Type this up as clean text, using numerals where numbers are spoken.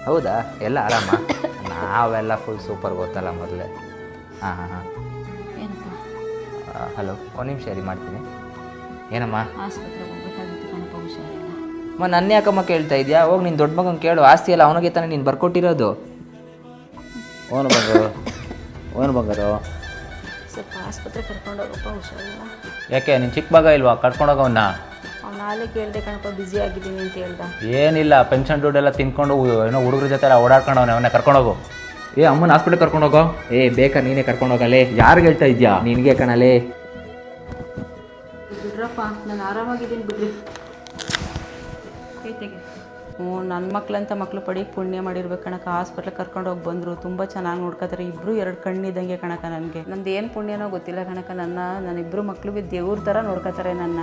ಹೌದಾ, ಎಲ್ಲ ಆರಾಮ? ನಾವೆಲ್ಲ ಫುಲ್ ಸೂಪರ್ ಗೊತ್ತಲ್ಲ ಮೊದಲೇ. ಹಾಂ ಹಾಂ ಹಾಂ. ಏನಪ್ಪ? ಹಲೋ, ಒಂದು ನಿಮಿಷ ರೀ, ಮಾಡ್ತೀನಿ. ಏನಮ್ಮ? ಆಸ್ಪತ್ರೆಗೆ ಹೋಗ್ಬೇಕಾಗಿತ್ತು ಕಣಪ್ಪ, ಹುಷಾರಿಲ್ಲ. ನನ್ನ ಯಾಕಮ್ಮ ಕೇಳ್ತಾ ಇದೆಯಾ? ಹೋಗಿ ನಿನ್ನ ದೊಡ್ಡ ಮಗನ ಕೇಳು, ಆಸ್ತಿ ಎಲ್ಲ ಅವನಿಗೆ ತಾನೇ ನೀನು ಬರ್ಕೊಟ್ಟಿರೋದು. ಓನು ಬಂಗಾರು ಸ್ವಲ್ಪ ಆಸ್ಪತ್ರೆ ಕರ್ಕೊಂಡು ಹೋಗಪ್ಪ, ಹುಷಾರಿಲ್ಲ. ಯಾಕೆ ನಿನ್ನ ಚಿಕ್ಕ ಮಗ ಇಲ್ವಾ? ಕರ್ಕೊಂಡೋಗವನ್ನ. ಅವ್ನು ನಾಳೆ ಕೇಳಿದೆ ಕಣಪ್ಪ, ಬ್ಯುಸಿ ಆಗಿದ್ದೀನಿ ಅಂತ ಹೇಳ್ದ. ಏನಿಲ್ಲ, ಪೆನ್ಷನ್ ದುಡ್ಡೆಲ್ಲ ತಿನ್ಕೊಂಡು ಏನೋ ಹುಡುಗರ ಜೊತೆ ಎಲ್ಲ ಓಡಾಡ್ಕೊಂಡವನೆ, ಅವನ್ನ ಕರ್ಕೊಂಡೋಗು. ಅಮ್ಮನ ಹಾಸ್ಪಿಟಲ್ ಕರ್ಕೊಂಡೋಗೋ. ಬೇಕಾ ನೀನೇ ಕರ್ಕೊಂಡೋಗಲೇ? ಯಾರಿಗೆ ಹೇಳ್ತಾ ಇದೆಯಾ? ನಿನಗೆ ಕಣಲೇ. ಬಿಡ್ರಪ್ಪ, ನಾನು ಆರಾಮಾಗಿದ್ದೀನಿ ಬಿಡ್ರಿ. ಕೈತೆಗೆ. ನನ್ನ ಮಕ್ಳಂತ ಮಕ್ಕಳು ಪಡಿ ಪುಣ್ಯ ಮಾಡಿರ್ಬೇಕು ಕಣಕ. ಹಾಸ್ಪಿಟ್ಲಿಗೆ ಕರ್ಕೊಂಡು ಹೋಗಿ ಬಂದರು, ತುಂಬ ಚೆನ್ನಾಗಿ ನೋಡ್ಕೊತಾರೆ. ಇಬ್ಬರು 2 ಕಣ್ಣಿದ್ದಂಗೆ ಕಣಕ ನನಗೆ. ನಂದು ಏನು ಪುಣ್ಯನೋ ಗೊತ್ತಿಲ್ಲ ಕಣಕ. ನನ್ನ ಇಬ್ಬರು ಮಕ್ಳಿಗೆ ದೇವ್ರ ಥರ ನೋಡ್ಕೊತಾರೆ ನನ್ನ.